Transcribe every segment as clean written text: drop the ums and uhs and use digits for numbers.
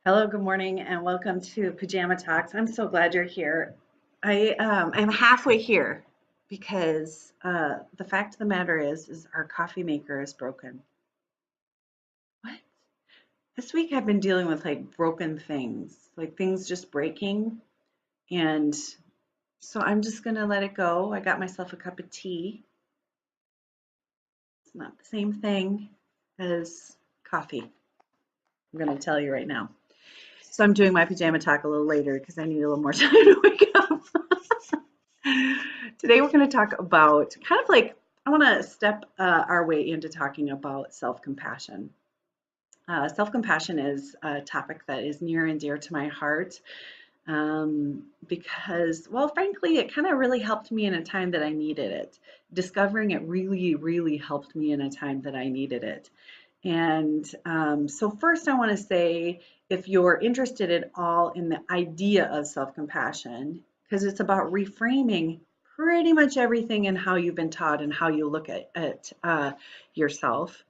Hello, good morning, and welcome to Pajama Talks. I'm so glad you're here. I'm halfway here because the fact of the matter is our coffee maker is broken. What? This week I've been dealing with like broken things, like things just breaking, and so I'm just gonna let it go. I got myself a cup of tea. It's not the same thing as coffee. I'm gonna tell you right now. So I'm doing my pajama talk a little later because I need a little more time to wake up. Today we're going to talk about kind of like, I want to step our way into talking about self-compassion. Self-compassion is a topic that is near and dear to my heart because, well, frankly, it kind of really helped me in a time that I needed it. Discovering it really, really helped me in a time that I needed it. And so first I want to say, if you're interested at all in the idea of self-compassion, because it's about reframing pretty much everything in how you've been taught and how you look at yourself.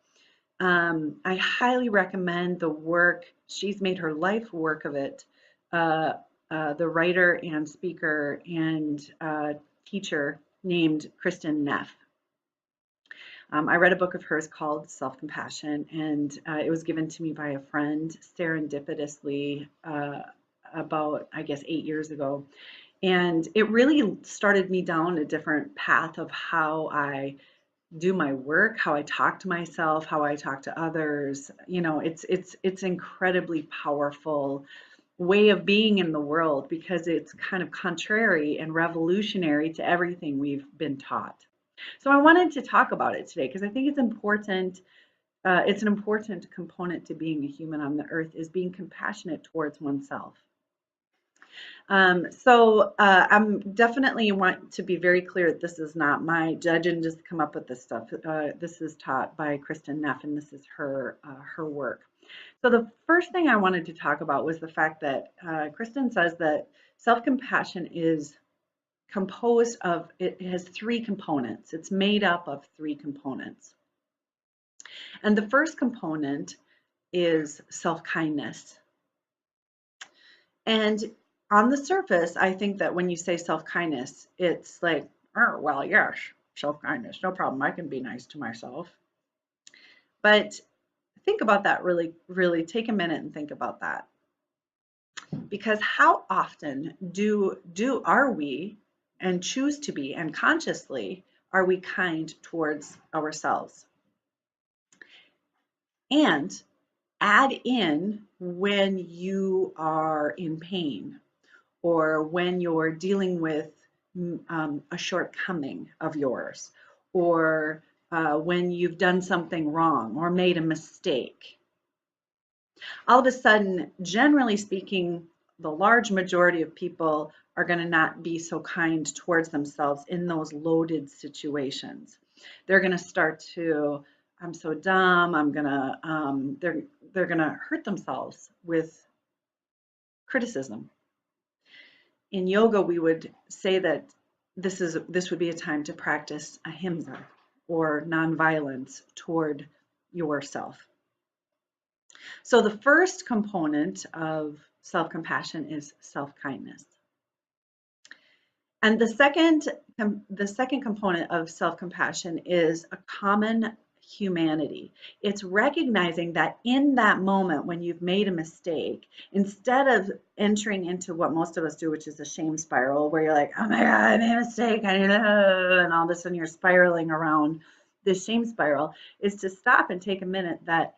I highly recommend the work. She's made her life work of it. Uh, the writer and speaker and teacher named Kristen Neff. I read a book of hers called Self-Compassion, and it was given to me by a friend serendipitously about, I guess, 8 years ago. And it really started me down a different path of how I do my work, how I talk to myself, how I talk to others. You know, it's incredibly powerful way of being in the world because it's kind of contrary and revolutionary to everything we've been taught. So I wanted to talk about it today because I think it's important. It's an important component to being a human on the earth is being compassionate towards oneself. I'm definitely want to be very clear that this is not my judge and just come up with this stuff. This is taught by Kristen Neff, and this is her work. So the first thing I wanted to talk about was the fact that Kristen says that self-compassion is composed of, it has three components. It's made up of three components. And the first component is self-kindness. And on the surface, I think that when you say self-kindness, it's like, oh, well, yes, self-kindness, no problem. I can be nice to myself. But think about that really, really take a minute and think about that. Because how often are we and choose to be and consciously are we kind towards ourselves? And add in when you are in pain or when you're dealing with a shortcoming of yours or when you've done something wrong or made a mistake. All of a sudden, generally speaking, the large majority of people are going to not be so kind towards themselves in those loaded situations. They're going to start to, I'm so dumb, they're going to hurt themselves with criticism. In yoga, we would say that this would be a time to practice ahimsa or nonviolence toward yourself. So the first component of self-compassion is self-kindness. And the second component of self-compassion is a common humanity. It's recognizing that in that moment when you've made a mistake, instead of entering into what most of us do, which is a shame spiral, where you're like, oh my God, I made a mistake, and all of a sudden you're spiraling around this shame spiral, is to stop and take a minute that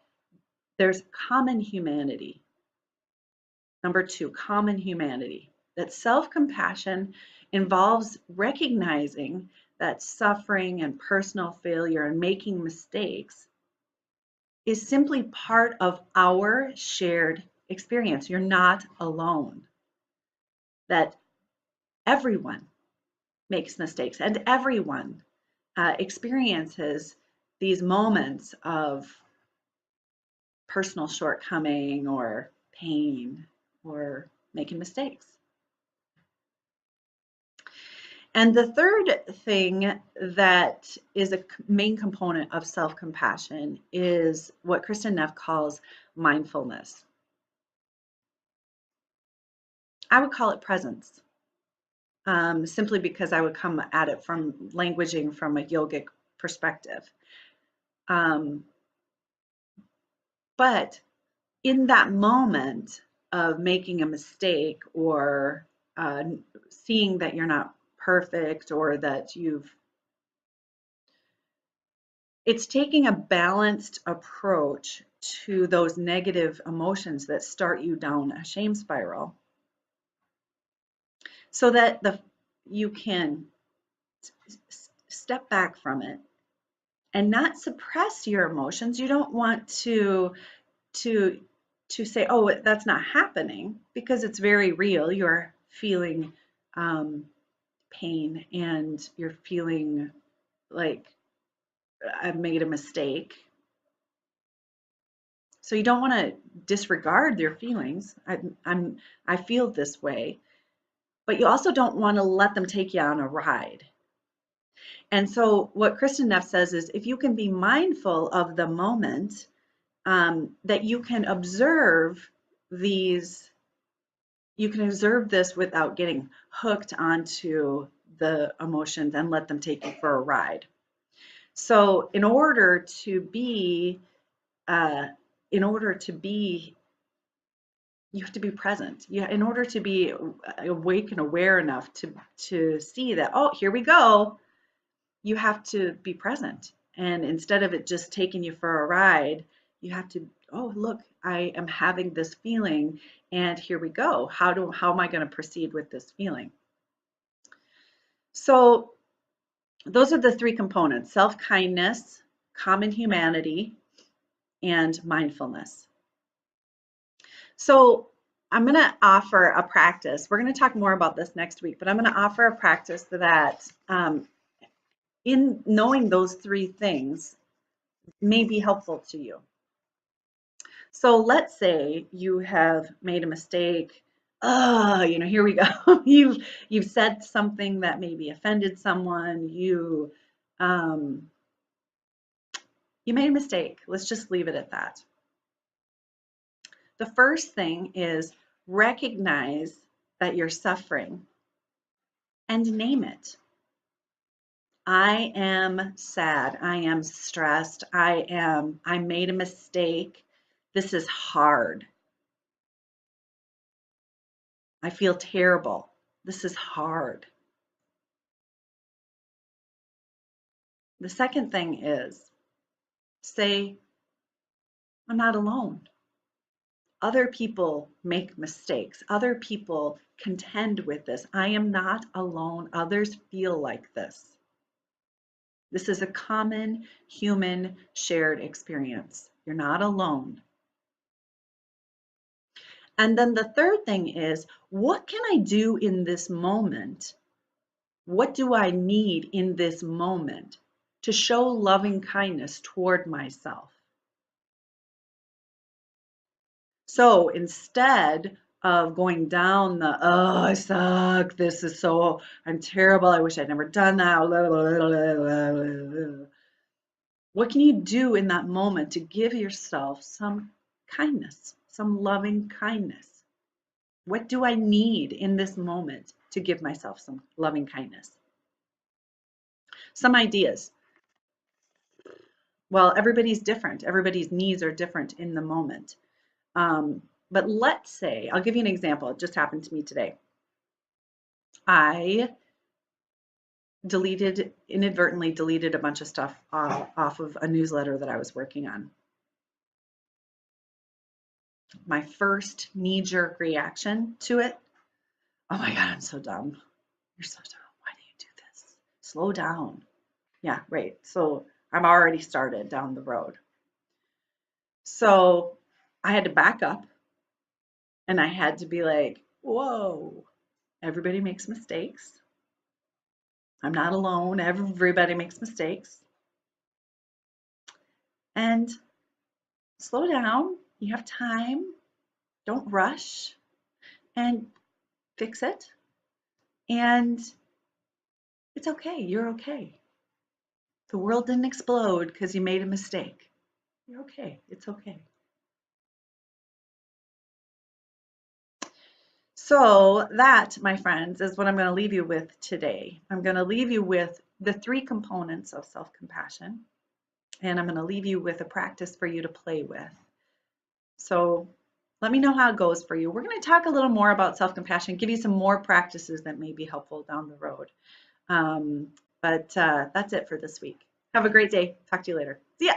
there's common humanity. Number two, common humanity. That self-compassion involves recognizing that suffering and personal failure and making mistakes is simply part of our shared experience. You're not alone. That everyone makes mistakes and everyone experiences these moments of personal shortcoming or pain or making mistakes. And the third thing that is a main component of self-compassion is what Kristen Neff calls mindfulness. I would call it presence, simply because I would come at it from languaging from a yogic perspective. Um, but in that moment of making a mistake or uh, seeing that you're not perfect or that it's taking a balanced approach to those negative emotions that start you down a shame spiral so that you can step back from it and not suppress your emotions. You don't want to to say, oh, that's not happening, because it's very real. You're feeling um, pain and you're feeling like I've made a mistake. So you don't want to disregard your feelings. I feel this way, but you also don't want to let them take you on a ride. And so what Kristen Neff says is, if you can be mindful of the moment, that these, you can observe this without getting hooked onto the emotions and let them take you for a ride. So uh, in order to be, you have to be present. In order to be awake and aware enough to see that, oh, here we go, you have to be present. And instead of it just taking you for a ride, you have to, oh, look, I am having this feeling and here we go. How am I going to proceed with this feeling? So those are the three components: self-kindness, common humanity, and mindfulness. So I'm going to offer a practice. We're going to talk more about this next week, but I'm going to offer a practice that in knowing those three things may be helpful to you. So let's say you have made a mistake. Here we go. You've said something that maybe offended someone. You made a mistake. Let's just leave it at that. The first thing is recognize that you're suffering and name it. I am sad. I am stressed. I made a mistake. This is hard. I feel terrible. This is hard. The second thing is say, I'm not alone. Other people make mistakes. Other people contend with this. I am not alone. Others feel like this. This is a common human shared experience. You're not alone. And then the third thing is, what can I do in this moment? What do I need in this moment to show loving kindness toward myself? So instead of going down oh, I suck, I'm terrible, I wish I'd never done that, what can you do in that moment to give yourself some kindness, some loving kindness? What do I need in this moment to give myself some loving kindness? Some ideas. Well, everybody's different. Everybody's needs are different in the moment. But let's say, I'll give you an example. It just happened to me today. I inadvertently deleted a bunch of stuff off of a newsletter that I was working on. My first knee-jerk reaction to it, oh my God, I'm so dumb. You're so dumb. Why do you do this? Slow down. Yeah, right. So I'm already started down the road. So I had to back up and I had to be like, whoa, everybody makes mistakes. I'm not alone. Everybody makes mistakes. And slow down. You have time. Don't rush and fix it. And it's okay. You're okay. The world didn't explode because you made a mistake. You're okay. It's okay. So that, my friends, is what I'm going to leave you with today. I'm going to leave you with the three components of self-compassion, and I'm going to leave you with a practice for you to play with. So let me know how it goes for you. We're going to talk a little more about self-compassion, give you some more practices that may be helpful down the road. But that's it for this week. Have a great day. Talk to you later. See ya.